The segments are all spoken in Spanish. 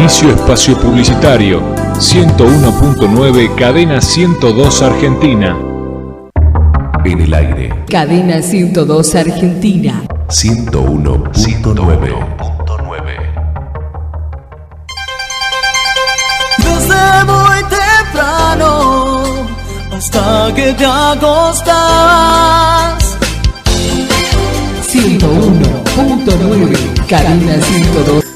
Inicio espacio publicitario. 101.9 Cadena 102 Argentina. En el aire. Cadena 102 Argentina. 101.9. Desde muy temprano hasta que te acostás. 101.9 Cadena 102.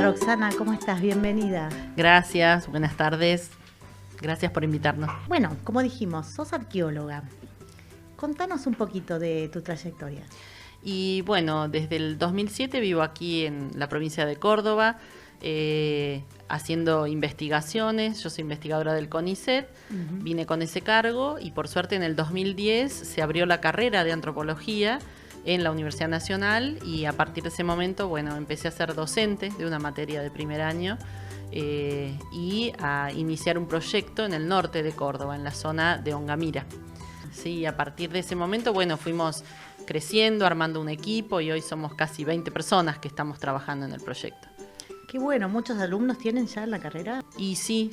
Roxana, ¿cómo estás? Bienvenida. Gracias, buenas tardes. Gracias por invitarnos. Bueno, como dijimos, sos arqueóloga. Contanos un poquito de tu trayectoria. Y bueno, desde el 2007 vivo aquí en la provincia de Córdoba, haciendo investigaciones. Yo soy investigadora del CONICET, vine con ese cargo y por suerte en el 2010 se abrió la carrera de antropología en la Universidad Nacional y a partir de ese momento, bueno, empecé a ser docente de una materia de primer año y a iniciar un proyecto en el norte de Córdoba, en la zona de Ongamira. Sí, a partir de ese momento, bueno, fuimos creciendo, armando un equipo y hoy somos casi 20 personas que estamos trabajando en el proyecto. Qué bueno, ¿muchos alumnos tienen ya en la carrera? Y sí.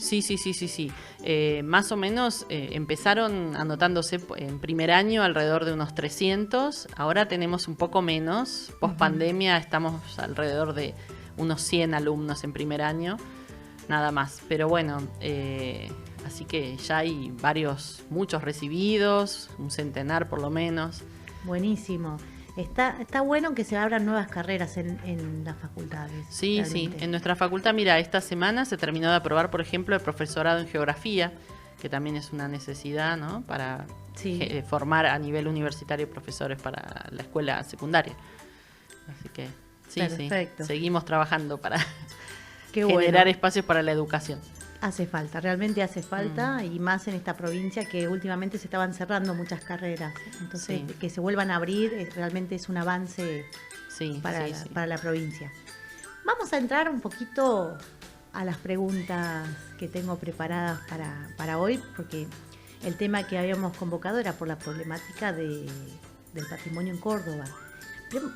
Más o menos empezaron anotándose en primer año alrededor de unos 300. Ahora tenemos un poco menos. Post pandemia estamos alrededor de unos 100 alumnos en primer año, nada más. Pero bueno, así que ya hay muchos recibidos, un centenar por lo menos. Buenísimo. Está bueno que se abran nuevas carreras en las facultades. Sí, realmente. Sí. En nuestra facultad, mira, esta semana se terminó de aprobar, por ejemplo, el profesorado en geografía, que también es una necesidad, ¿no? Para formar a nivel universitario profesores para la escuela secundaria. Así que sí, perfecto. Seguimos trabajando para generar espacios para la educación. Hace falta, realmente hace falta, y más en esta provincia que últimamente se estaban cerrando muchas carreras. Entonces, que se vuelvan a abrir realmente es un avance para la provincia. Vamos a entrar un poquito a las preguntas que tengo preparadas para hoy, porque el tema que habíamos convocado era por la problemática del patrimonio en Córdoba.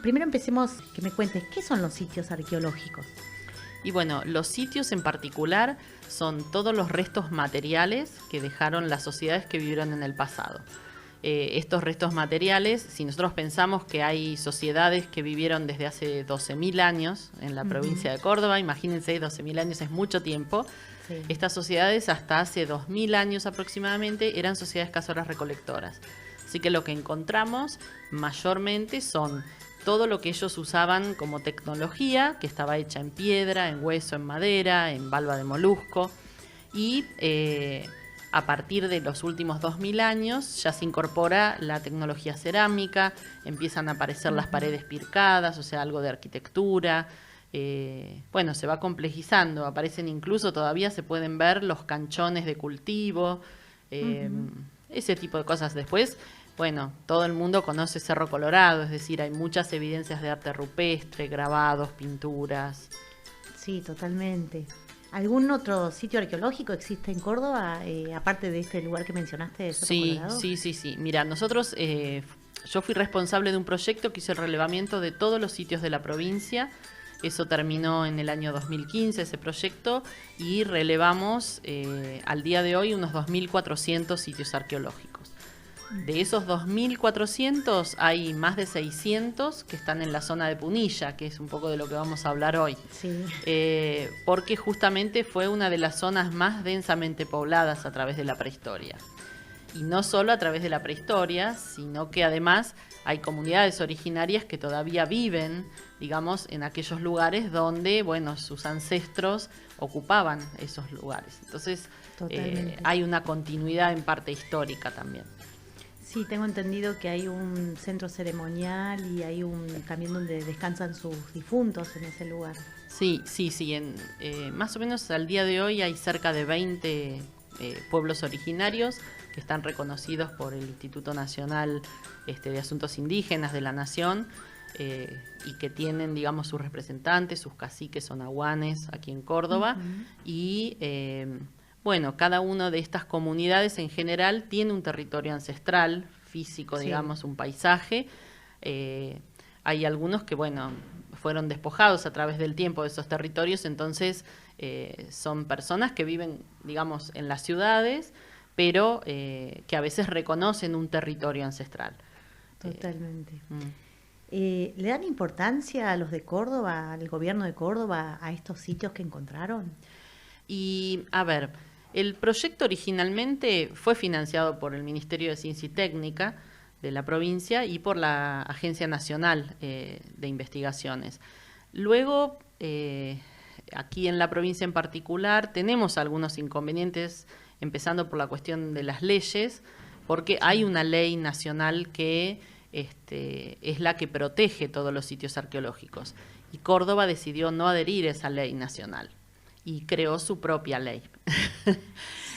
Primero empecemos, que me cuentes, ¿qué son los sitios arqueológicos? Y bueno, los sitios en particular son todos los restos materiales que dejaron las sociedades que vivieron en el pasado. Estos restos materiales, si nosotros pensamos que hay sociedades que vivieron desde hace 12.000 años en la provincia de Córdoba, imagínense, 12.000 años es mucho tiempo. Sí. Estas sociedades hasta hace 2.000 años aproximadamente eran sociedades cazadoras recolectoras. Así que lo que encontramos mayormente son todo lo que ellos usaban como tecnología, que estaba hecha en piedra, en hueso, en madera, en valva de molusco. Y a partir de los últimos 2.000 años ya se incorpora la tecnología cerámica, empiezan a aparecer las paredes pircadas, o sea, algo de arquitectura. Bueno, se va complejizando, aparecen incluso, todavía se pueden ver los canchones de cultivo, ese tipo de cosas. Después, bueno, todo el mundo conoce Cerro Colorado, es decir, hay muchas evidencias de arte rupestre, grabados, pinturas. Sí, totalmente. ¿Algún otro sitio arqueológico existe en Córdoba, aparte de este lugar que mencionaste de Cerro Colorado? Sí. Mira, nosotros, yo fui responsable de un proyecto que hizo el relevamiento de todos los sitios de la provincia. Eso terminó en el año 2015, ese proyecto, y relevamos al día de hoy unos 2.400 sitios arqueológicos. De esos 2.400 hay más de 600 que están en la zona de Punilla, que es un poco de lo que vamos a hablar hoy. Sí. Porque justamente fue una de las zonas más densamente pobladas a través de la prehistoria. Y no solo a través de la prehistoria, sino que además hay comunidades originarias que todavía viven, digamos, en aquellos lugares donde, bueno, sus ancestros ocupaban esos lugares. Entonces, hay una continuidad en parte histórica también. Sí, tengo entendido que hay un centro ceremonial y hay también donde descansan sus difuntos en ese lugar. Sí. Más o menos al día de hoy hay cerca de 20 pueblos originarios que están reconocidos por el Instituto Nacional de Asuntos Indígenas de la Nación y que tienen, digamos, sus representantes, sus caciques o nahuanes aquí en Córdoba. Y bueno, cada una de estas comunidades en general tiene un territorio ancestral, físico, digamos, un paisaje. Hay algunos que, bueno, fueron despojados a través del tiempo de esos territorios, entonces son personas que viven, digamos, en las ciudades, pero que a veces reconocen un territorio ancestral. Totalmente. ¿Le dan importancia a los de Córdoba, al gobierno de Córdoba, a estos sitios que encontraron? Y, a ver, el proyecto originalmente fue financiado por el Ministerio de Ciencia y Técnica de la provincia y por la Agencia Nacional de Investigaciones. Luego, aquí en la provincia en particular tenemos algunos inconvenientes, empezando por la cuestión de las leyes, porque hay una ley nacional que es la que protege todos los sitios arqueológicos. Y Córdoba decidió no adherir a esa ley nacional y creó su propia ley.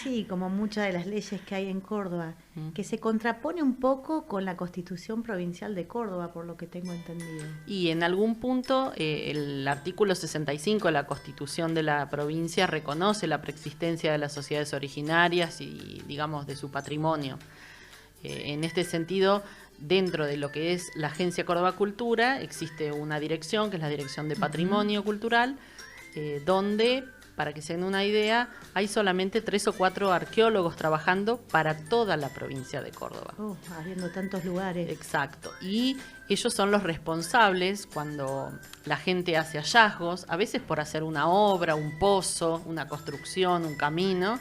Sí, como muchas de las leyes que hay en Córdoba, que se contrapone un poco con la Constitución Provincial de Córdoba, por lo que tengo entendido. Y en algún punto el artículo 65 de la Constitución de la provincia reconoce la preexistencia de las sociedades originarias y, digamos, de su patrimonio. En este sentido, dentro de lo que es la Agencia Córdoba Cultura, existe una dirección, que es la Dirección de Patrimonio Cultural, donde, para que se den una idea, hay solamente 3 o 4 arqueólogos trabajando para toda la provincia de Córdoba. Habiendo tantos lugares. Exacto. Y ellos son los responsables cuando la gente hace hallazgos, a veces por hacer una obra, un pozo, una construcción, un camino.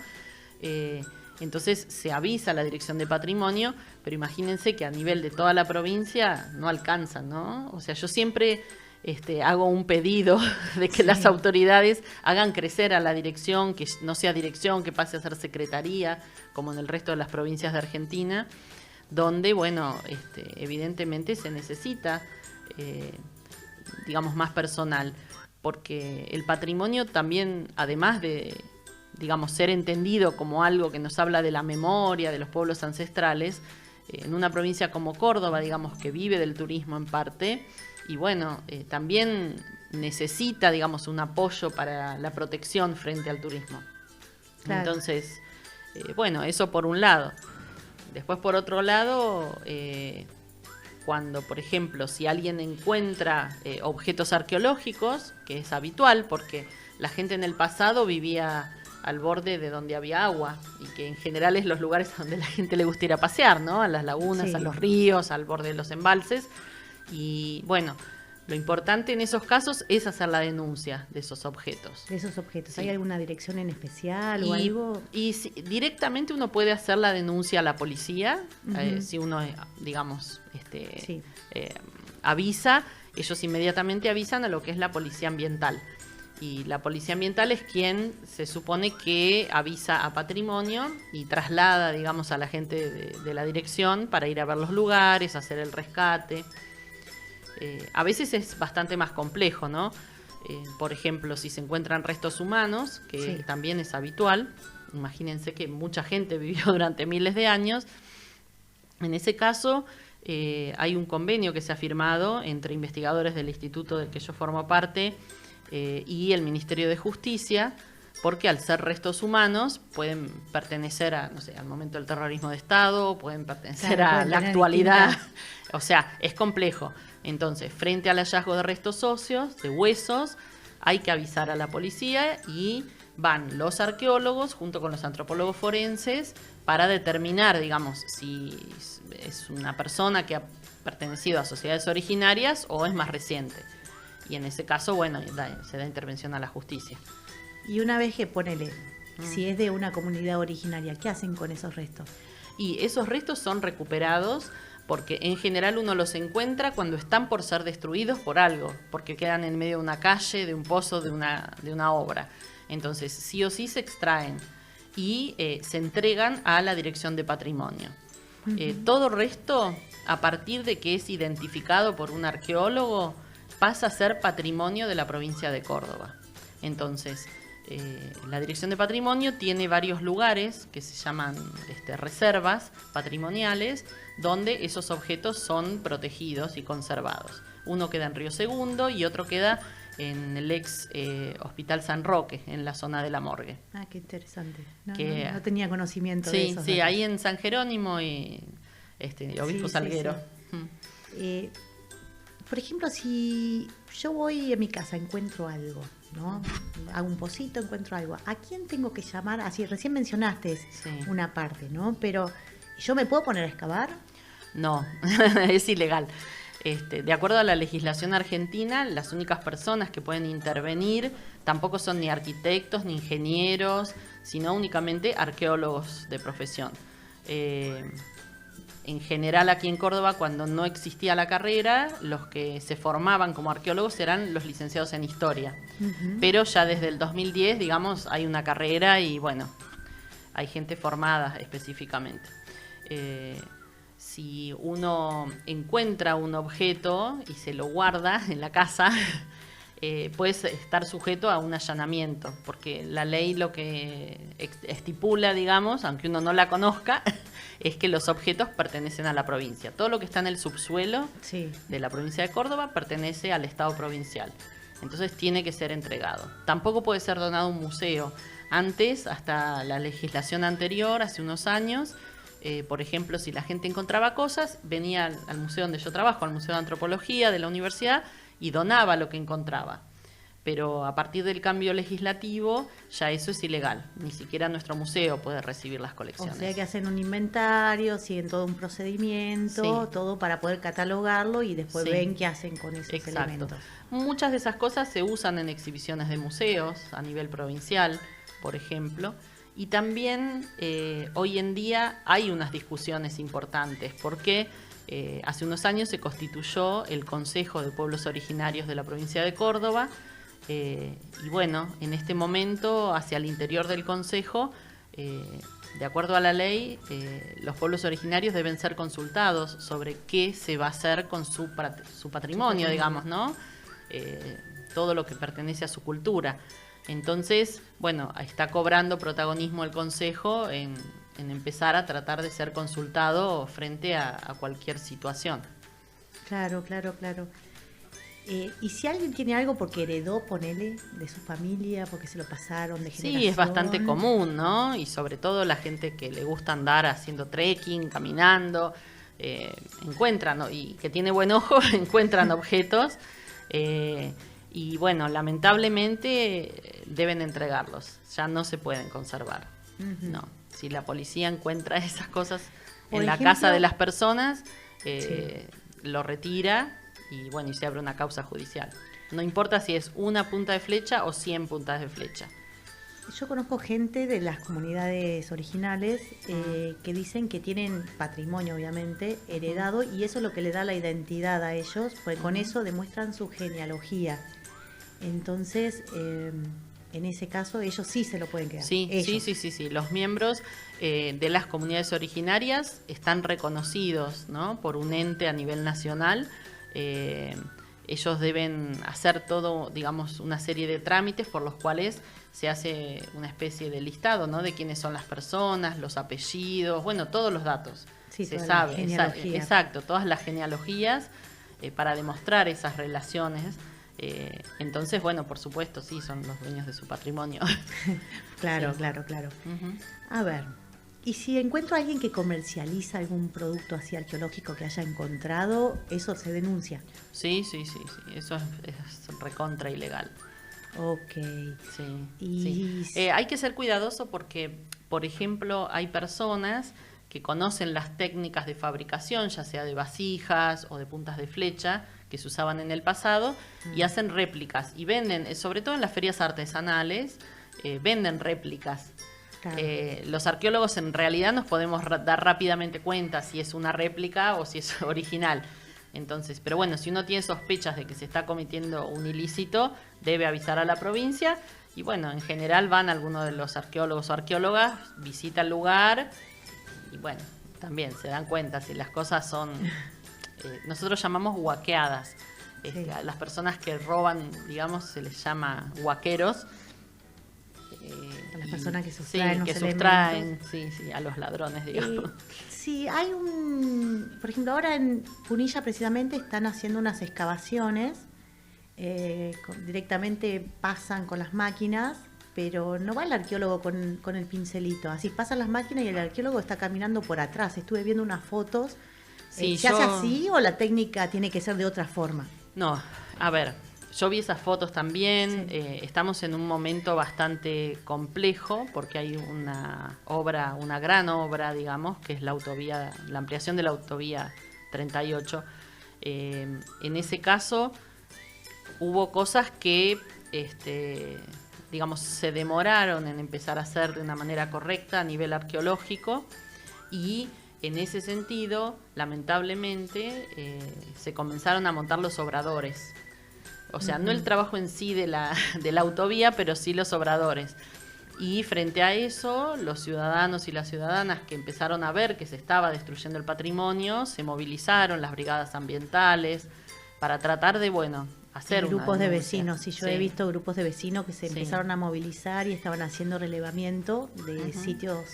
Entonces se avisa a la Dirección de Patrimonio, pero imagínense que a nivel de toda la provincia no alcanzan, ¿no? O sea, yo siempre hago un pedido de que las autoridades hagan crecer a la dirección, que no sea dirección, que pase a ser secretaría, como en el resto de las provincias de Argentina, donde, bueno, evidentemente se necesita, digamos, más personal, porque el patrimonio también, además de, digamos, ser entendido como algo que nos habla de la memoria, de los pueblos ancestrales, en una provincia como Córdoba, digamos, que vive del turismo en parte, y bueno, también necesita, digamos, un apoyo para la protección frente al turismo. Claro. Entonces, bueno, eso por un lado. Después, por otro lado, cuando, por ejemplo, si alguien encuentra objetos arqueológicos, que es habitual, porque la gente en el pasado vivía al borde de donde había agua, y que en general es los lugares donde la gente le gusta ir a pasear, ¿no? A las lagunas, sí, a los ríos, al borde de los embalses. Y bueno, lo importante en esos casos es hacer la denuncia de esos objetos. De esos objetos. ¿Hay alguna dirección en especial o algo? Y si, directamente uno puede hacer la denuncia a la policía, si uno, digamos, avisa, ellos inmediatamente avisan a lo que es la policía ambiental. Y la policía ambiental es quien se supone que avisa a Patrimonio y traslada, digamos, a la gente de la dirección para ir a ver los lugares, hacer el rescate. A veces es bastante más complejo, ¿no? Por ejemplo, si se encuentran restos humanos, que también es habitual, imagínense que mucha gente vivió durante miles de años. En ese caso, hay un convenio que se ha firmado entre investigadores del instituto del que yo formo parte y el Ministerio de Justicia, porque al ser restos humanos pueden pertenecer a, no sé, al momento del terrorismo de Estado, pueden pertenecer a la actualidad, o sea, es complejo. Entonces, frente al hallazgo de restos óseos, de huesos, hay que avisar a la policía y van los arqueólogos junto con los antropólogos forenses para determinar, digamos, si es una persona que ha pertenecido a sociedades originarias o es más reciente. Y en ese caso, bueno, se da intervención a la justicia. Y una vez que ponele, si es de una comunidad originaria, ¿qué hacen con esos restos? Y esos restos son recuperados porque en general uno los encuentra cuando están por ser destruidos por algo, porque quedan en medio de una calle, de un pozo, de una obra. Entonces, sí o sí se extraen y se entregan a la Dirección de Patrimonio. Todo resto, a partir de que es identificado por un arqueólogo, pasa a ser patrimonio de la provincia de Córdoba. Entonces, la Dirección de Patrimonio tiene varios lugares que se llaman reservas patrimoniales, donde esos objetos son protegidos y conservados. Uno queda en Río Segundo y otro queda en el ex Hospital San Roque, en la zona de la morgue. Ah, qué interesante. No tenía conocimiento de eso. Sí, ahí en San Jerónimo y Obispo Salguero. Sí. Por ejemplo, si yo voy a mi casa, encuentro algo, ¿no? Hago un pocito, encuentro algo. ¿A quién tengo que llamar? Así, recién mencionaste una parte, ¿no? Pero, ¿yo me puedo poner a excavar? No, es ilegal. De acuerdo a la legislación argentina, las únicas personas que pueden intervenir tampoco son ni arquitectos ni ingenieros, sino únicamente arqueólogos de profesión. en general aquí en Córdoba, cuando no existía la carrera, los que se formaban como arqueólogos eran los licenciados en historia. Pero ya desde el 2010, digamos, hay una carrera y bueno, hay gente formada específicamente. Si uno encuentra un objeto y se lo guarda en la casa, puede estar sujeto a un allanamiento, porque la ley lo que estipula, digamos, aunque uno no la conozca, es que los objetos pertenecen a la provincia. Todo lo que está en el subsuelo de la provincia de Córdoba pertenece al Estado provincial. Entonces tiene que ser entregado. Tampoco puede ser donado a un museo. Antes, hasta la legislación anterior, hace unos años, por ejemplo, si la gente encontraba cosas, venía al museo donde yo trabajo, al Museo de Antropología de la universidad, y donaba lo que encontraba. Pero a partir del cambio legislativo ya eso es ilegal. Ni siquiera nuestro museo puede recibir las colecciones. O sea que hacen un inventario, siguen todo un procedimiento, todo para poder catalogarlo y después ven qué hacen con esos elementos. Muchas de esas cosas se usan en exhibiciones de museos a nivel provincial, por ejemplo. Y también hoy en día hay unas discusiones importantes porque hace unos años se constituyó el Consejo de Pueblos Originarios de la provincia de Córdoba. Y bueno, en este momento, hacia el interior del Consejo, de acuerdo a la ley, los pueblos originarios deben ser consultados sobre qué se va a hacer con su patrimonio, digamos, ¿no? Todo lo que pertenece a su cultura. Entonces, bueno, está cobrando protagonismo el Consejo en empezar a tratar de ser consultado frente a cualquier situación. Claro. Y si alguien tiene algo porque heredó, ponele, de su familia, porque se lo pasaron de generación. Sí, es bastante común, ¿no? Y sobre todo la gente que le gusta andar haciendo trekking, caminando, encuentran, ¿no? Y que tiene buen ojo, encuentran objetos. Y bueno, lamentablemente deben entregarlos, ya no se pueden conservar. No, si la policía encuentra esas cosas en la casa de las personas, lo retira. Y bueno, y se abre una causa judicial. No importa si es una punta de flecha o 100 puntas de flecha. Yo conozco gente de las comunidades originales que dicen que tienen patrimonio, obviamente, heredado, y eso es lo que le da la identidad a ellos, porque con eso demuestran su genealogía. Entonces, en ese caso, ellos sí se lo pueden quedar. Sí. Los miembros de las comunidades originarias están reconocidos, ¿no?, por un ente a nivel nacional. Ellos deben hacer todo, digamos, una serie de trámites por los cuales se hace una especie de listado, ¿no?, de quiénes son las personas, los apellidos, bueno, todos los datos. Sí, se sabe, exacto, todas las genealogías para demostrar esas relaciones. Entonces, bueno, por supuesto, sí, son los dueños de su patrimonio. Claro. A ver, y si encuentro a alguien que comercializa algún producto así arqueológico que haya encontrado, eso se denuncia. Sí, eso es recontra ilegal. Ok. Hay que ser cuidadoso porque, por ejemplo, hay personas que conocen las técnicas de fabricación, ya sea de vasijas o de puntas de flecha, que se usaban en el pasado, y hacen réplicas y venden, sobre todo en las ferias artesanales, venden réplicas. Claro. Los arqueólogos en realidad nos podemos dar rápidamente cuenta si es una réplica o si es original. Entonces, pero bueno, si uno tiene sospechas de que se está cometiendo un ilícito, debe avisar a la provincia. Y bueno, en general van algunos de los arqueólogos o arqueólogas, visita el lugar y bueno, también se dan cuenta si las cosas son, nosotros llamamos huaqueadas. A las personas que roban, digamos, se les llama huaqueros. A las personas que sustraen, a los ladrones, digamos. Sí, hay por ejemplo, ahora en Punilla precisamente están haciendo unas excavaciones, directamente pasan con las máquinas, pero no va el arqueólogo con el pincelito, así pasan las máquinas y el arqueólogo está caminando por atrás. Estuve viendo unas fotos. ¿Se hace así o la técnica tiene que ser de otra forma? No, a ver, yo vi esas fotos también. Estamos en un momento bastante complejo porque hay una gran obra, digamos, que es la ampliación de la autovía 38. En ese caso hubo cosas que, digamos, se demoraron en empezar a hacer de una manera correcta a nivel arqueológico y en ese sentido, lamentablemente, se comenzaron a montar los obradores. O sea, no el trabajo en sí de la autovía, pero sí los obradores. Y frente a eso, los ciudadanos y las ciudadanas que empezaron a ver que se estaba destruyendo el patrimonio, se movilizaron, las brigadas ambientales, para tratar de, hacer grupos una de denuncia. vecinos. Yo he visto grupos de vecinos que se empezaron a movilizar y estaban haciendo relevamiento de sitios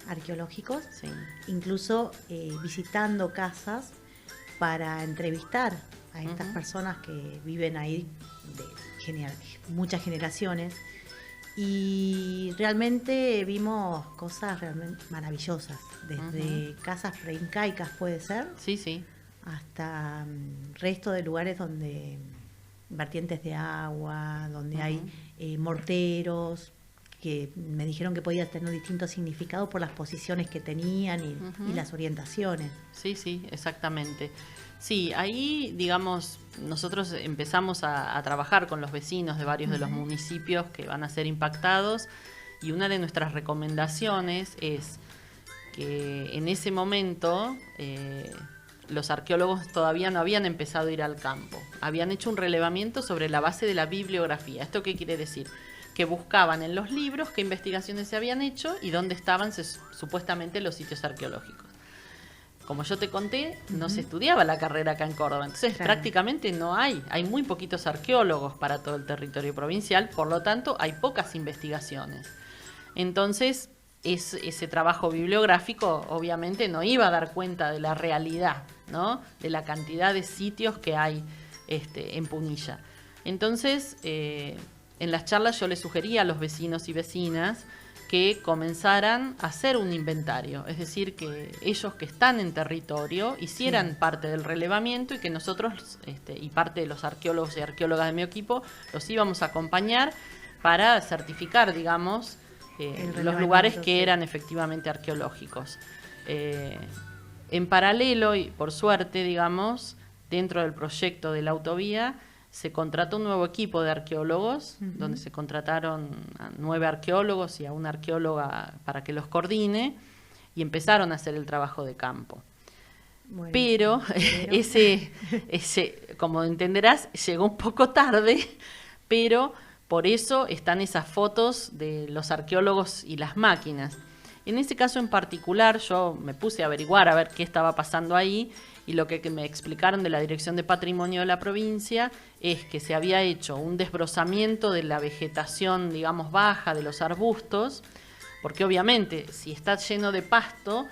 arqueológicos, incluso visitando casas para entrevistar a estas personas que viven ahí de muchas generaciones. Y realmente vimos cosas realmente maravillosas, desde casas preincaicas puede ser, hasta resto de lugares donde vertientes de agua, donde hay morteros, que me dijeron que podía tener distintos significados por las posiciones que tenían y las orientaciones. Sí, exactamente. Sí, ahí, digamos, nosotros empezamos a trabajar con los vecinos de varios de los municipios que van a ser impactados, y una de nuestras recomendaciones es que en ese momento los arqueólogos todavía no habían empezado a ir al campo. Habían hecho un relevamiento sobre la base de la bibliografía. ¿Esto qué quiere decir? Que buscaban en los libros qué investigaciones se habían hecho y dónde estaban supuestamente los sitios arqueológicos. Como yo te conté, no se estudiaba la carrera acá en Córdoba, entonces prácticamente no hay muy poquitos arqueólogos para todo el territorio provincial, por lo tanto hay pocas investigaciones. Entonces ese trabajo bibliográfico obviamente no iba a dar cuenta de la realidad, ¿no? De la cantidad de sitios que hay en Punilla. Entonces, en las charlas yo les sugería a los vecinos y vecinas que comenzaran a hacer un inventario, es decir, que ellos que están en territorio hicieran parte del relevamiento, y que nosotros, y parte de los arqueólogos y arqueólogas de mi equipo, los íbamos a acompañar para certificar, digamos, los lugares que eran efectivamente arqueológicos. En paralelo, y por suerte, digamos, dentro del proyecto de la autovía, se contrató un nuevo equipo de arqueólogos, donde se contrataron a 9 arqueólogos y a una arqueóloga para que los coordine, y empezaron a hacer el trabajo de campo. Bueno, pero ese, como entenderás, llegó un poco tarde, pero por eso están esas fotos de los arqueólogos y las máquinas. En ese caso en particular, yo me puse a averiguar a ver qué estaba pasando ahí, y lo que me explicaron de la Dirección de Patrimonio de la provincia es que se había hecho un desbrozamiento de la vegetación, digamos, baja, de los arbustos, porque obviamente si está lleno de pasto,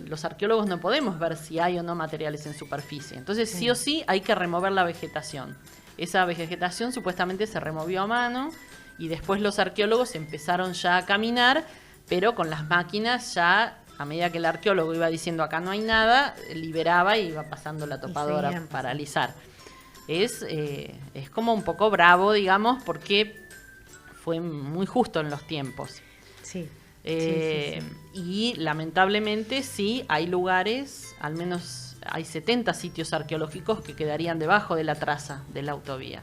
los arqueólogos no podemos ver si hay o no materiales en superficie. Entonces sí o sí hay que remover la vegetación. Esa vegetación supuestamente se removió a mano, y después los arqueólogos empezaron ya a caminar, pero con las máquinas ya, a medida que el arqueólogo iba diciendo acá no hay nada, liberaba y iba pasando la topadora para alisar. Es como un poco bravo, digamos, porque fue muy justo en los tiempos. Sí. Y lamentablemente sí, hay lugares, al menos hay 70 sitios arqueológicos que quedarían debajo de la traza de la autovía.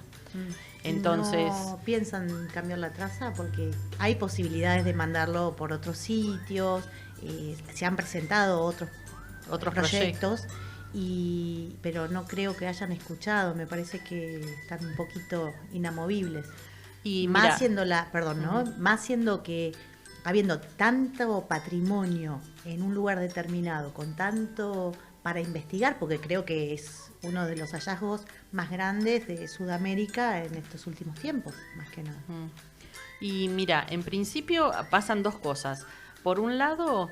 Entonces, ¿no piensan cambiar la traza? Porque hay posibilidades de mandarlo por otros sitios, se han presentado otros proyectos, pero no creo que hayan escuchado. Me parece que están un poquito inamovibles. Y más siendo más siendo que habiendo tanto patrimonio en un lugar determinado, con tanto para investigar, porque creo que es uno de los hallazgos más grandes de Sudamérica en estos últimos tiempos, más que nada. Y mira, en principio pasan dos cosas. Por un lado,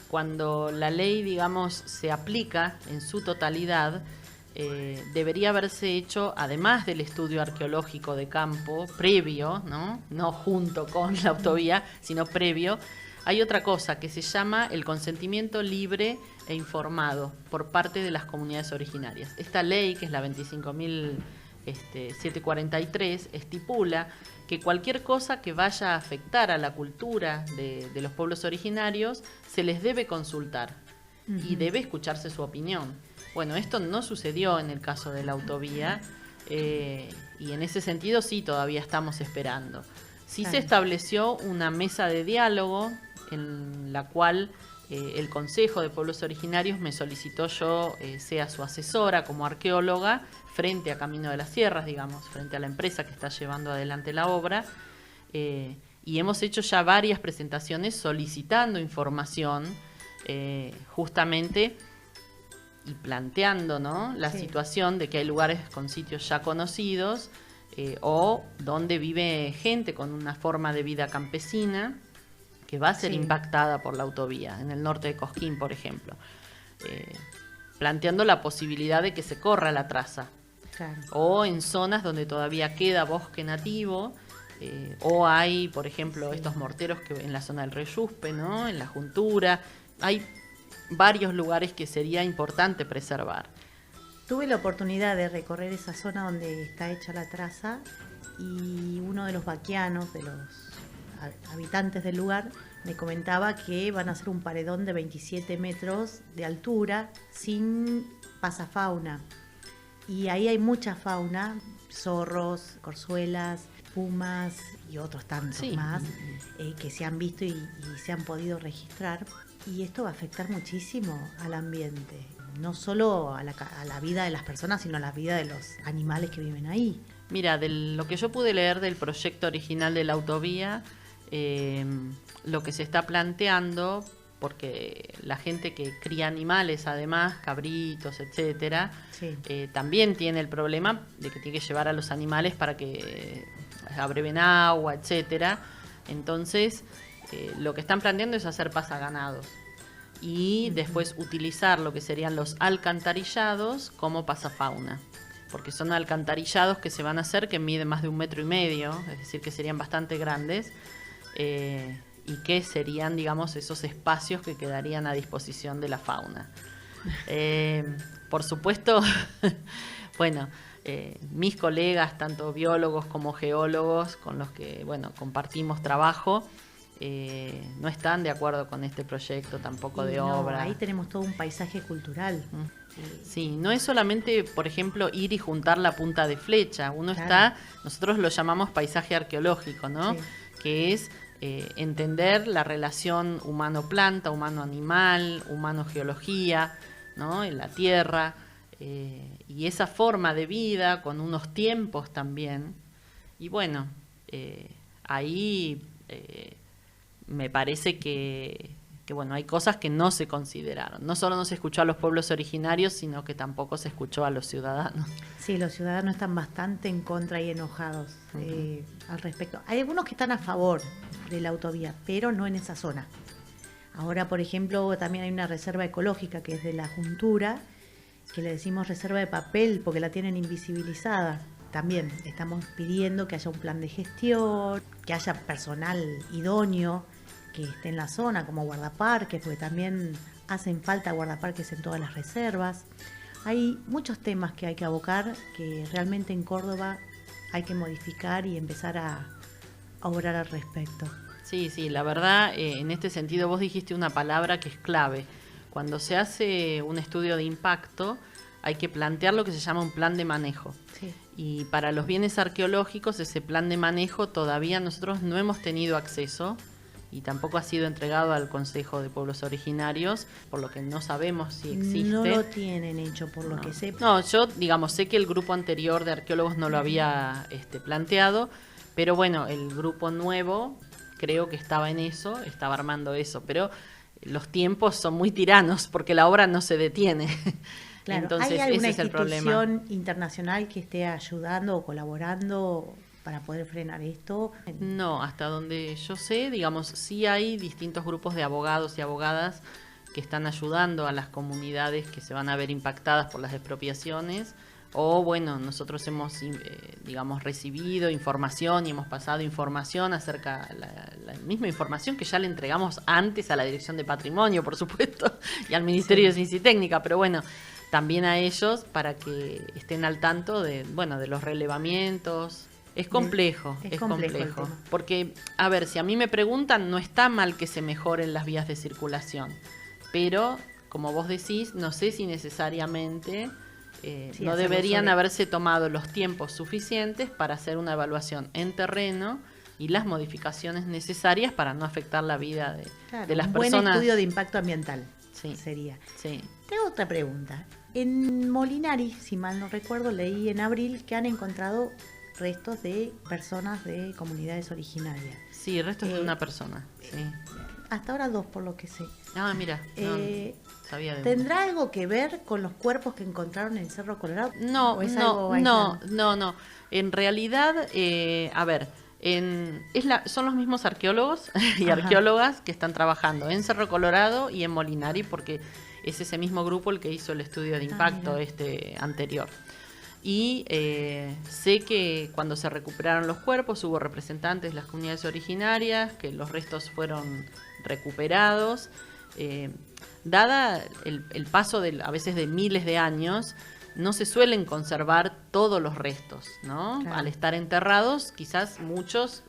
cuando la ley, digamos, se aplica en su totalidad, debería haberse hecho, además del estudio arqueológico de campo previo, no junto con la autovía, sino previo, hay otra cosa que se llama el consentimiento libre e informado por parte de las comunidades originarias. Esta ley, que es la 25.743, estipula que cualquier cosa que vaya a afectar a la cultura de los pueblos originarios se les debe consultar y debe escucharse su opinión. Bueno, esto no sucedió en el caso de la autovía, y en ese sentido sí todavía estamos esperando. Sí se estableció una mesa de diálogo en la cual el Consejo de Pueblos Originarios me solicitó yo sea su asesora como arqueóloga frente a Camino de las Sierras, digamos, frente a la empresa que está llevando adelante la obra. Y hemos hecho ya varias presentaciones solicitando información, justamente, y planteando, ¿no?, la situación de que hay lugares con sitios ya conocidos o donde vive gente con una forma de vida campesina que va a ser impactada por la autovía, en el norte de Cosquín, por ejemplo, planteando la posibilidad de que se corra la traza, o en zonas donde todavía queda bosque nativo, o hay, por ejemplo, estos morteros que en la zona del Reyuspe, ¿no?, en la Juntura, hay varios lugares que sería importante preservar. Tuve la oportunidad de recorrer esa zona donde está hecha la traza y uno de los vaquianos, de los habitantes del lugar, me comentaba que van a hacer un paredón de 27 metros de altura sin pasafauna. Y ahí hay mucha fauna, zorros, corzuelas, pumas y otros tantos más que se han visto y se han podido registrar. Y esto va a afectar muchísimo al ambiente, no solo a la vida de las personas, sino a la vida de los animales que viven ahí. Mira, de lo que yo pude leer del proyecto original de la autovía, lo que se está planteando, porque la gente que cría animales, además, cabritos, etcétera, también tiene el problema de que tiene que llevar a los animales para que abreven agua, etcétera. Entonces, lo que están planteando es hacer pasaganados y después utilizar lo que serían los alcantarillados como pasafauna, porque son alcantarillados que se van a hacer que miden más de 1,5 metros, es decir, que serían bastante grandes, y que serían, digamos, esos espacios que quedarían a disposición de la fauna. Por supuesto, bueno, mis colegas, tanto biólogos como geólogos, con los que, bueno, compartimos trabajo, no están de acuerdo con este proyecto tampoco de obra. Ahí tenemos todo un paisaje cultural. Sí, no es solamente, por ejemplo, ir y juntar la punta de flecha. Nosotros lo llamamos paisaje arqueológico, ¿no? Que es entender la relación humano-planta, humano-animal, humano-geología, ¿no?, en la tierra, y esa forma de vida con unos tiempos también. Y bueno, ahí me parece que bueno, hay cosas que no se consideraron. No solo no se escuchó a los pueblos originarios, sino que tampoco se escuchó a los ciudadanos. Sí, los ciudadanos están bastante en contra y enojados al respecto. Hay algunos que están a favor de la autovía, pero no en esa zona. Ahora, por ejemplo, también hay una reserva ecológica que es de la Juntura, que le decimos reserva de papel porque la tienen invisibilizada. También estamos pidiendo que haya un plan de gestión, que haya personal idóneo que esté en la zona, como guardaparques, porque también hacen falta guardaparques en todas las reservas. Hay muchos temas que hay que abocar, que realmente en Córdoba hay que modificar y empezar a obrar al respecto. Sí, la verdad, en este sentido vos dijiste una palabra que es clave. Cuando se hace un estudio de impacto, hay que plantear lo que se llama un plan de manejo. Y para los bienes arqueológicos, ese plan de manejo todavía nosotros no hemos tenido acceso y tampoco ha sido entregado al Consejo de Pueblos Originarios, por lo que no sabemos si existe. No lo tienen hecho, por lo que sé. No, yo, digamos, sé que el grupo anterior de arqueólogos no lo había planteado, pero bueno, el grupo nuevo creo que estaba en eso, estaba armando eso, pero los tiempos son muy tiranos porque la obra no se detiene. Claro, entonces, ¿hay alguna ese es el problema. institución internacional que esté ayudando o colaborando para poder frenar esto? No, hasta donde yo sé, digamos, sí hay distintos grupos de abogados y abogadas que están ayudando a las comunidades que se van a ver impactadas por las expropiaciones. O bueno, nosotros hemos, digamos, recibido información y hemos pasado información acerca, la misma información que ya le entregamos antes a la Dirección de Patrimonio, por supuesto, y al Ministerio de Ciencia y Técnica, pero bueno, también a ellos para que estén al tanto de los relevamientos. Es complejo, es complejo. Porque, a ver, si a mí me preguntan, no está mal que se mejoren las vías de circulación, pero, como vos decís, no sé si necesariamente no deberían haberse tomado los tiempos suficientes para hacer una evaluación en terreno y las modificaciones necesarias para no afectar la vida de las un personas. buen estudio de impacto ambiental Sí. sería. Sí. Tengo otra pregunta. En Molinari, si mal no recuerdo, leí en abril que han encontrado restos de personas de comunidades originarias. Sí, el resto es de una persona. Sí. Hasta ahora 2, por lo que sé. Ah, mira, no sabía de uno. ¿Tendrá algo que ver con los cuerpos que encontraron en Cerro Colorado? No, ¿O es algo no. aislado? En realidad, a ver, son los mismos arqueólogos y Ajá. arqueólogas que están trabajando en Cerro Colorado y en Molinari, porque es ese mismo grupo el que hizo el estudio de impacto anterior. Y sé que cuando se recuperaron los cuerpos hubo representantes de las comunidades originarias, que los restos fueron recuperados. Dada el paso a veces de miles de años, no se suelen conservar todos los restos, ¿no? Claro. Al estar enterrados, quizás muchos,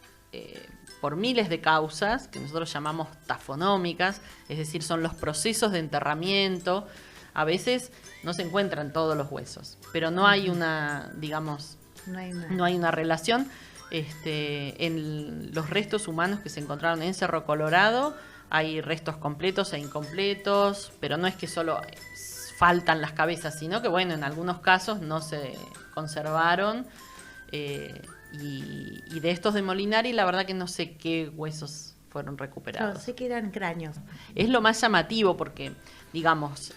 por miles de causas, que nosotros llamamos tafonómicas, es decir, son los procesos de enterramiento, a veces no se encuentran todos los huesos, pero no hay una, digamos, no hay una relación. En los restos humanos que se encontraron en Cerro Colorado hay restos completos e incompletos, pero no es que solo faltan las cabezas, sino que bueno, en algunos casos no se conservaron. Y de estos de Molinari, la verdad que no sé qué huesos fueron recuperados. Claro, sé que eran cráneos. Es lo más llamativo porque, digamos,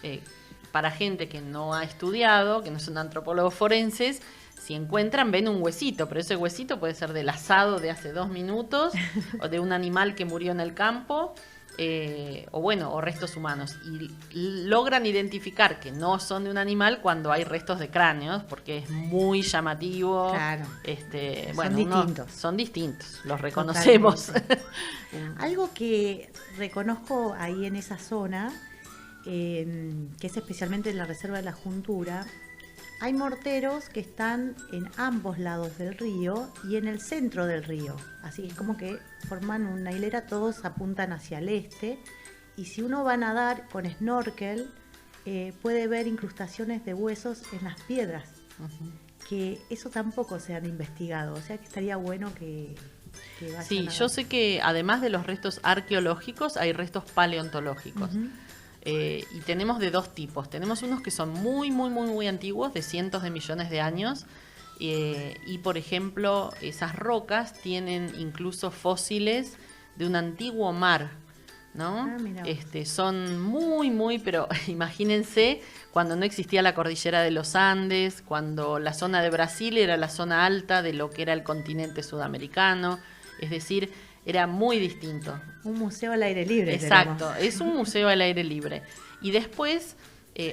para gente que no ha estudiado, que no son antropólogos forenses, si encuentran, ven un huesito, pero ese huesito puede ser del asado de hace 2 minutos, o de un animal que murió en el campo, o restos humanos. Y logran identificar que no son de un animal cuando hay restos de cráneos, porque es muy llamativo. Claro. Son distintos, los reconocemos. Algo que reconozco ahí en esa zona, que es especialmente en la Reserva de la Juntura, hay morteros que están en ambos lados del río y en el centro del río. Así es como que forman una hilera, todos apuntan hacia el este. Y si uno va a nadar con snorkel, puede ver incrustaciones de huesos en las piedras. Uh-huh. Que eso tampoco se han investigado. O sea que estaría bueno que vayan Sí, a yo ver. sé que además de los restos arqueológicos, hay restos paleontológicos. Ujú. Y tenemos de 2 tipos. Tenemos unos que son muy, muy, muy, muy antiguos, de cientos de millones de años. Y, por ejemplo, esas rocas tienen incluso fósiles de un antiguo mar, ¿no? Ah, mirá vos. Son muy, muy, pero imagínense cuando no existía la cordillera de los Andes, cuando la zona de Brasil era la zona alta de lo que era el continente sudamericano. Es decir, era muy distinto. Un museo al aire libre. Exacto, tenemos. es un museo al aire libre. Y después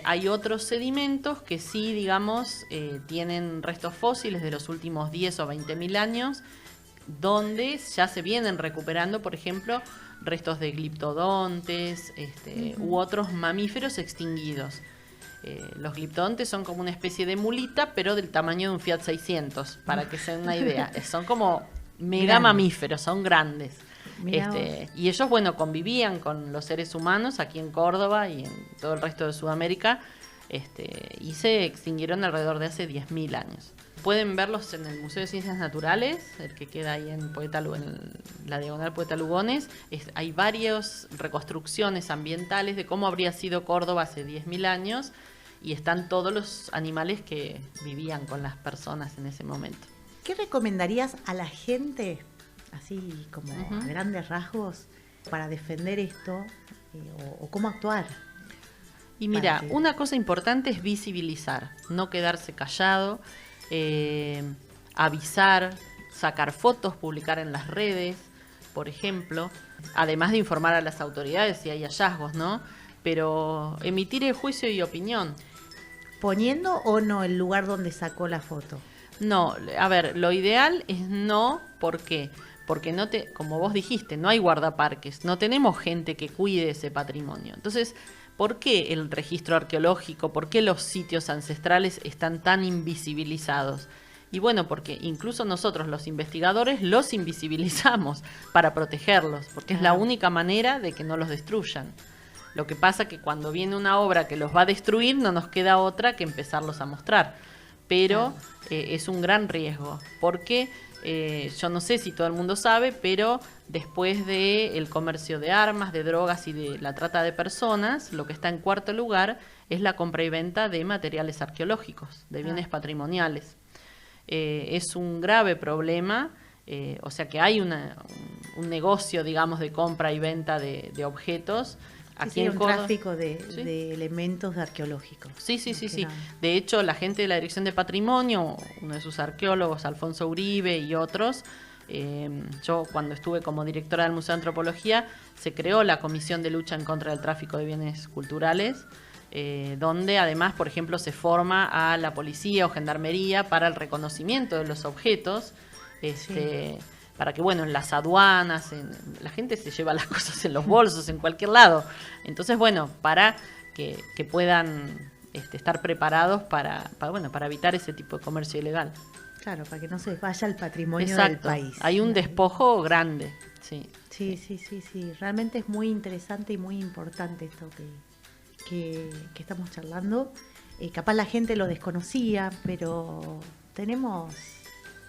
hay otros sedimentos que sí, digamos, tienen restos fósiles de los últimos 10 o 20 mil años, donde ya se vienen recuperando, por ejemplo, restos de gliptodontes u otros mamíferos extinguidos. Los gliptodontes son como una especie de mulita, pero del tamaño de un Fiat 600, para que se den una idea. Son como mega Grandes. mamíferos, son grandes. Mirá vos. Y ellos, bueno, convivían con los seres humanos aquí en Córdoba y en todo el resto de Sudamérica, y se extinguieron alrededor de hace 10.000 años. Pueden verlos en el Museo de Ciencias Naturales, el que queda ahí en la diagonal Poeta Lugones. Hay varias reconstrucciones ambientales de cómo habría sido Córdoba hace 10.000 años, y están todos los animales que vivían con las personas en ese momento. ¿Qué recomendarías a la gente, así como Ujú. a grandes rasgos, para defender esto o cómo actuar? Y mira, Para que- una cosa importante es visibilizar, no quedarse callado, avisar, sacar fotos, publicar en las redes, por ejemplo, además de informar a las autoridades si hay hallazgos, ¿no? Pero emitir el juicio y opinión. ¿Poniendo o no el lugar donde sacó la foto? No, a ver, lo ideal es no, ¿por qué? Porque como vos dijiste, no hay guardaparques, no tenemos gente que cuide ese patrimonio. Entonces, ¿por qué el registro arqueológico, por qué los sitios ancestrales están tan invisibilizados? Y bueno, porque incluso nosotros los investigadores los invisibilizamos para protegerlos, porque es la única manera de que no los destruyan. Lo que pasa que cuando viene una obra que los va a destruir, no nos queda otra que empezarlos a mostrar. Pero es un gran riesgo, porque Yo no sé si todo el mundo sabe, pero después del comercio de armas, de drogas y de la trata de personas, lo que está en cuarto lugar es la compra y venta de materiales arqueológicos, de bienes patrimoniales. Es un grave problema, o sea que hay un negocio, digamos, de compra y venta de objetos. Aquí en un Córdoba, tráfico de elementos arqueológicos. Sí. De hecho, la gente de la Dirección de Patrimonio, uno de sus arqueólogos, Alfonso Uribe y otros, yo cuando estuve como directora del Museo de Antropología, se creó la Comisión de Lucha en contra del Tráfico de Bienes Culturales, donde además, por ejemplo, se forma a la policía o gendarmería para el reconocimiento de los objetos, para que, bueno, en las aduanas, la gente se lleva las cosas en los bolsos, en cualquier lado. Entonces, bueno, para que puedan estar preparados para evitar ese tipo de comercio ilegal. Claro, para que no se vaya el patrimonio Exacto. del país. Hay un despojo grande, sí. Sí. Realmente es muy interesante y muy importante esto que estamos charlando. Capaz la gente lo desconocía, pero tenemos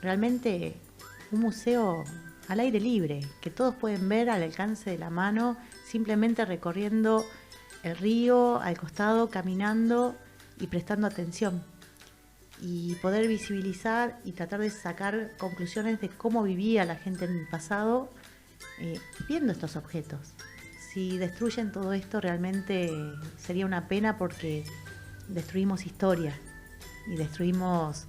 realmente un museo al aire libre, que todos pueden ver al alcance de la mano, simplemente recorriendo el río al costado, caminando y prestando atención. Y poder visibilizar y tratar de sacar conclusiones de cómo vivía la gente en el pasado, viendo estos objetos. Si destruyen todo esto, realmente sería una pena, porque destruimos historia y destruimos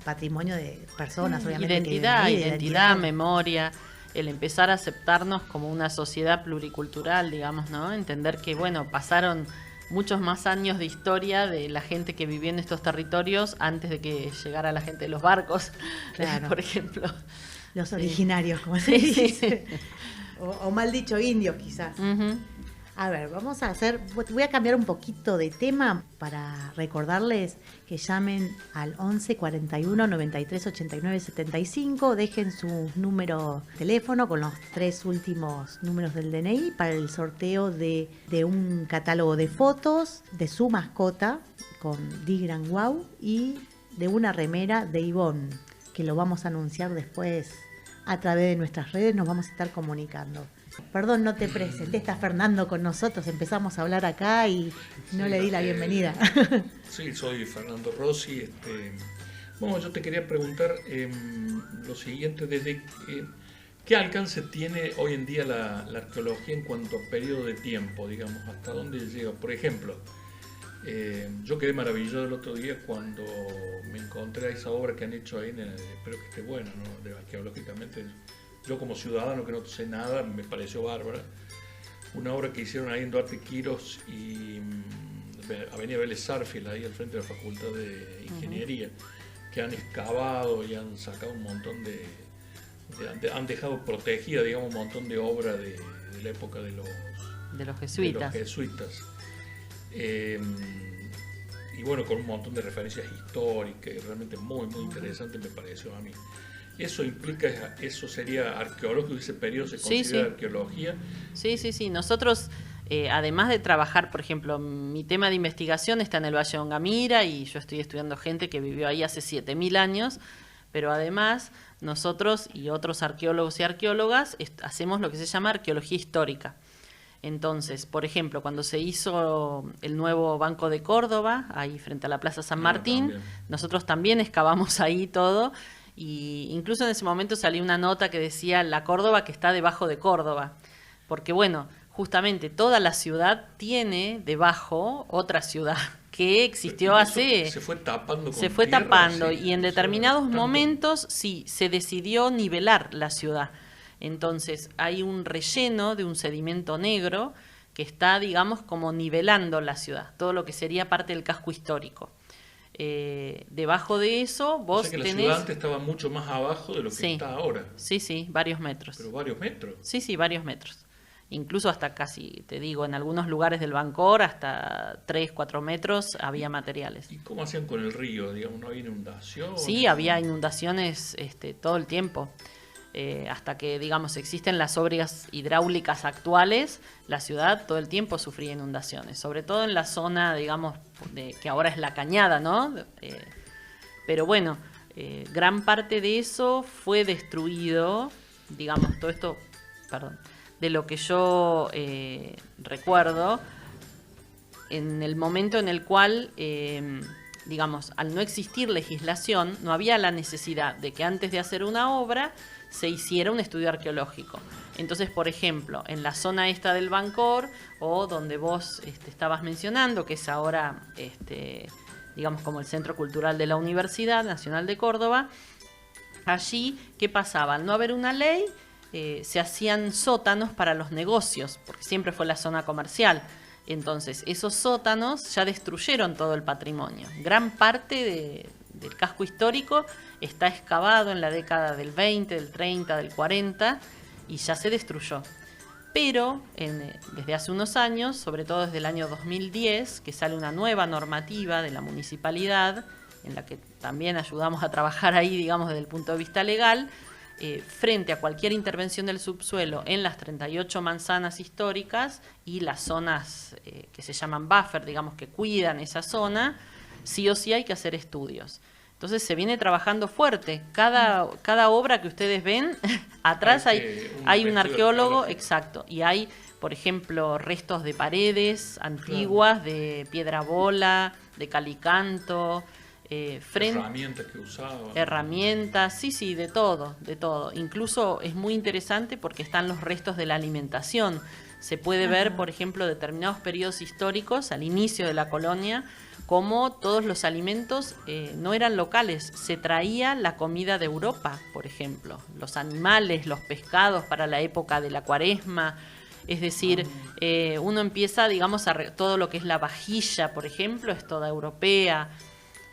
patrimonio de personas, obviamente. Identidad, memoria, el empezar a aceptarnos como una sociedad pluricultural, digamos, ¿no? Entender que, bueno, pasaron muchos más años de historia de la gente que vivió en estos territorios antes de que llegara la gente de los barcos, claro. Por ejemplo. Los originarios, como se dice. O mal dicho, indios, quizás. Uh-huh. A ver, voy a cambiar un poquito de tema para recordarles que llamen al 11 41 93 89 75, dejen su número de teléfono con los 3 últimos números del DNI para el sorteo de un catálogo de fotos de su mascota con Digran Wow y de una remera de Ivonne, que lo vamos a anunciar después a través de nuestras redes, nos vamos a estar comunicando. Perdón, no te presenté, está Fernando con nosotros, empezamos a hablar acá y no le di la bienvenida. Sí, soy Fernando Rossi. Bueno, yo te quería preguntar lo siguiente, desde ¿qué alcance tiene hoy en día la arqueología en cuanto a periodo de tiempo, digamos, hasta dónde llega? Por ejemplo, yo quedé maravillado el otro día cuando me encontré a esa obra que han hecho ahí, espero que esté buena, ¿no? Arqueológicamente. Yo como ciudadano que no sé nada, me pareció bárbara. Una obra que hicieron ahí en Duarte Quirós y Avenida Vélez Sarsfield, ahí al frente de la Facultad de Ingeniería, que han excavado y han sacado un montón han dejado protegida, digamos, un montón de obra de la época de los jesuitas. Y bueno, con un montón de referencias históricas, realmente muy, muy interesante me pareció a mí. ¿Eso implica, eso sería arqueológico, ese periodo se considera arqueología? Sí. Nosotros, además de trabajar, por ejemplo, mi tema de investigación está en el Valle de Ongamira y yo estoy estudiando gente que vivió ahí hace 7.000 años, pero además nosotros y otros arqueólogos y arqueólogas hacemos lo que se llama arqueología histórica. Entonces, por ejemplo, cuando se hizo el nuevo Banco de Córdoba, ahí frente a la Plaza San Martín, nosotros también excavamos ahí todo. Y incluso en ese momento salió una nota que decía la Córdoba que está debajo de Córdoba, porque bueno, justamente toda la ciudad tiene debajo otra ciudad que existió se fue tapando y en determinados momentos sí se decidió nivelar la ciudad. Entonces hay un relleno de un sedimento negro que está, digamos, como nivelando la ciudad, todo lo que sería parte del casco histórico. Debajo de eso vos tenés... la ciudad antes estaba mucho más abajo de lo que está ahora. Sí, varios metros. ¿Pero varios metros? Sí, varios metros. Incluso hasta casi, te digo, en algunos lugares del Bancor, hasta 3, 4 metros había materiales. ¿Y cómo hacían con el río? Digamos, ¿no había inundación? Sí, había inundaciones todo el tiempo. Hasta que, digamos, existen las obras hidráulicas actuales, la ciudad todo el tiempo sufría inundaciones, sobre todo en la zona, digamos, que ahora es la Cañada, ¿no? Pero bueno, gran parte de eso fue destruido, digamos, todo esto, perdón, de lo que yo recuerdo, en el momento en el cual, digamos, al no existir legislación, no había la necesidad de que antes de hacer una obra se hiciera un estudio arqueológico. Entonces, por ejemplo, en la zona esta del Bancor, o donde vos estabas mencionando, que es ahora, digamos, como el Centro Cultural de la Universidad Nacional de Córdoba, allí, ¿qué pasaba? Al no haber una ley, se hacían sótanos para los negocios, porque siempre fue la zona comercial. Entonces, esos sótanos ya destruyeron todo el patrimonio. Gran parte del casco histórico está excavado en la década del 20, del 30, del 40 y ya se destruyó. Pero desde hace unos años, sobre todo desde el año 2010, que sale una nueva normativa de la municipalidad, en la que también ayudamos a trabajar ahí, digamos, desde el punto de vista legal, frente a cualquier intervención del subsuelo en las 38 manzanas históricas y las zonas que se llaman buffer, digamos, que cuidan esa zona, sí o sí hay que hacer estudios. Entonces se viene trabajando fuerte. Cada obra que ustedes ven, atrás hay un arqueólogo, exacto, y hay, por ejemplo, restos de paredes antiguas, de piedra bola, de calicanto, herramientas que usaban. Herramientas, sí, de todo. Incluso es muy interesante porque están los restos de la alimentación. Se puede ver, por ejemplo, determinados periodos históricos, al inicio de la colonia, como todos los alimentos no eran locales. Se traía la comida de Europa, por ejemplo. Los animales, los pescados para la época de la Cuaresma. Es decir, uno empieza, digamos, todo lo que es la vajilla, por ejemplo, es toda europea.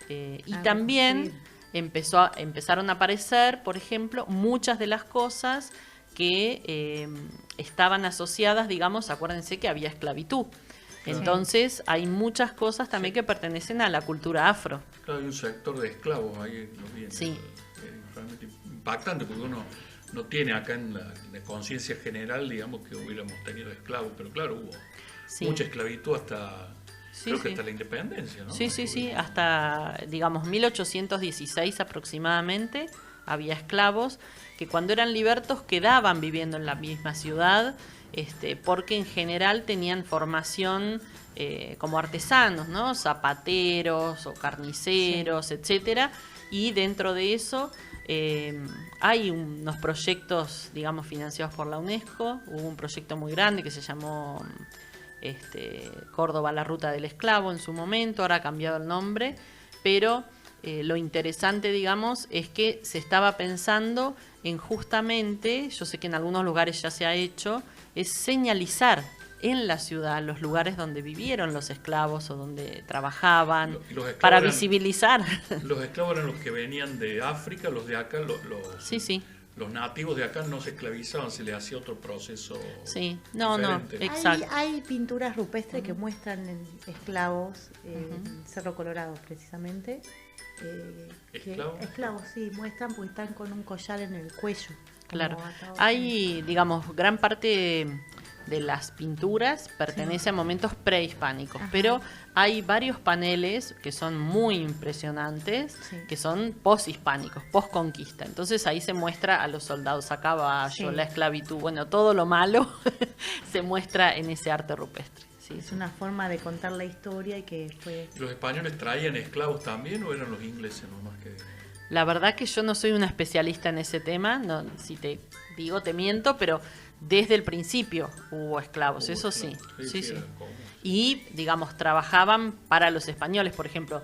Y también empezaron a aparecer, por ejemplo, muchas de las cosas que estaban asociadas, digamos, acuérdense que había esclavitud. Entonces hay muchas cosas también que pertenecen a la cultura afro. Claro, hay un sector de esclavos ahí, lo vi. Sí. Es realmente impactante porque uno no tiene acá en la conciencia general, digamos, que hubiéramos tenido esclavos, pero claro, hubo mucha esclavitud hasta... Creo que hasta la independencia, ¿no? Sí, hasta, digamos, 1816 aproximadamente había esclavos que cuando eran libertos quedaban viviendo en la misma ciudad, porque en general tenían formación como artesanos, ¿no? Zapateros o carniceros, etcétera, y dentro de eso hay unos proyectos, digamos, financiados por la UNESCO. Hubo un proyecto muy grande que se llamó... Córdoba, la ruta del esclavo en su momento, ahora ha cambiado el nombre, pero lo interesante, digamos, es que se estaba pensando en justamente, yo sé que en algunos lugares ya se ha hecho, es señalizar en la ciudad los lugares donde vivieron los esclavos o donde trabajaban, para visibilizar. Los esclavos eran los que venían de África, los de acá, Sí. Los nativos de acá no se esclavizaban, se les hacía otro proceso. Sí, exacto. Hay pinturas rupestres que muestran esclavos en Cerro Colorado, precisamente. Esclavos, sí, muestran porque están con un collar en el cuello. Claro. Hay, digamos, gran parte de las pinturas pertenece a momentos prehispánicos, pero hay varios paneles que son muy impresionantes, que son poshispánicos, posconquista. Entonces ahí se muestra a los soldados a caballo, la esclavitud, bueno, todo lo malo se muestra en ese arte rupestre. Es una forma de contar la historia y que fue... ¿Los españoles traían esclavos también o eran los ingleses nomás que...? La verdad que yo no soy una especialista en ese tema, no, si te digo te miento, pero desde el principio hubo esclavos, eso sí. Y, digamos, trabajaban para los españoles, por ejemplo,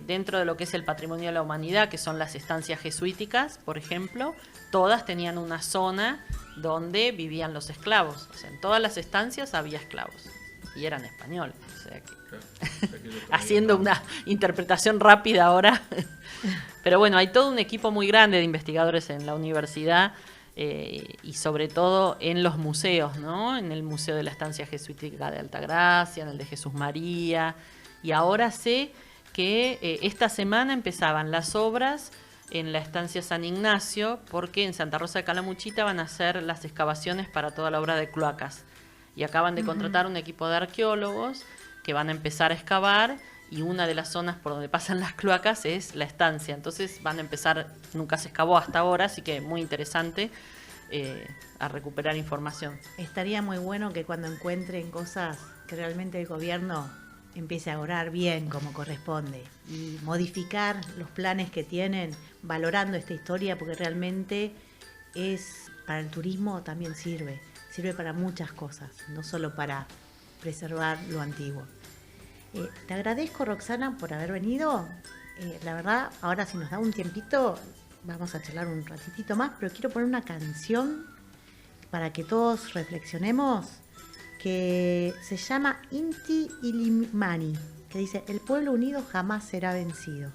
dentro de lo que es el patrimonio de la humanidad, que son las estancias jesuíticas, por ejemplo, todas tenían una zona donde vivían los esclavos. O sea, en todas las estancias había esclavos y eran españoles. O sea que, haciendo una interpretación rápida ahora. Pero bueno, hay todo un equipo muy grande de investigadores en la universidad y sobre todo en los museos, ¿no? En el Museo de la Estancia Jesuítica de Altagracia, en el de Jesús María. Y ahora sé que esta semana empezaban las obras en la Estancia San Ignacio, porque en Santa Rosa de Calamuchita van a hacer las excavaciones para toda la obra de cloacas. Y acaban de contratar un equipo de arqueólogos que van a empezar a excavar y una de las zonas por donde pasan las cloacas es la estancia. Entonces van a empezar, nunca se excavó hasta ahora, así que muy interesante a recuperar información. Estaría muy bueno que cuando encuentren cosas que realmente el gobierno empiece a orar bien como corresponde y modificar los planes que tienen, valorando esta historia, porque realmente es para el turismo también sirve para muchas cosas, no solo para preservar lo antiguo. Te agradezco, Roxana, por haber venido. La verdad, ahora si nos da un tiempito, vamos a charlar un ratitito más, pero quiero poner una canción para que todos reflexionemos, que se llama Inti Illimani, que dice: el pueblo unido jamás será vencido.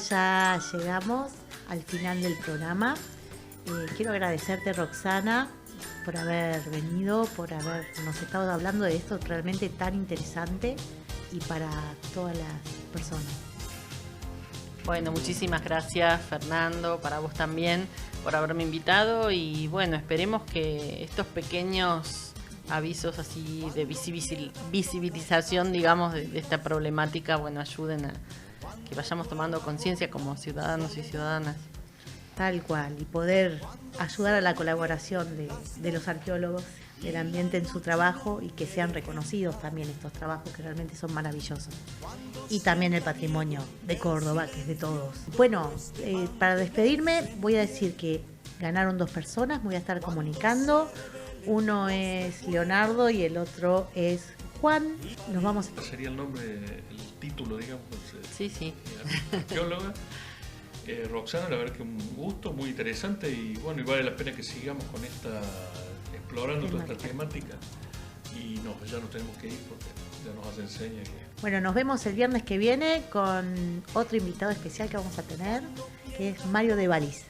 Ya llegamos al final del programa. quiero agradecerte, Roxana, por haber venido, por habernos estado hablando de esto realmente tan interesante y para todas las personas. Bueno, muchísimas gracias, Fernando, para vos también por haberme invitado y bueno, esperemos que estos pequeños avisos así de visibilización, digamos, de esta problemática, bueno, ayuden a que vayamos tomando conciencia como ciudadanos y ciudadanas. Tal cual, y poder ayudar a la colaboración de los arqueólogos del ambiente en su trabajo y que sean reconocidos también estos trabajos que realmente son maravillosos. Y también el patrimonio de Córdoba, que es de todos. Bueno, para despedirme voy a decir que ganaron 2 personas, me voy a estar comunicando. Uno es Leonardo y el otro es Juan. Nos vamos. Sería el nombre, el título, digamos. Sí. Arqueóloga. Roxana, la verdad que un gusto, muy interesante y bueno, y vale la pena que sigamos con explorando toda esta temática y ya nos tenemos que ir porque ya nos hace enseña que... Bueno, nos vemos el viernes que viene con otro invitado especial que vamos a tener, que es Mario de Valís.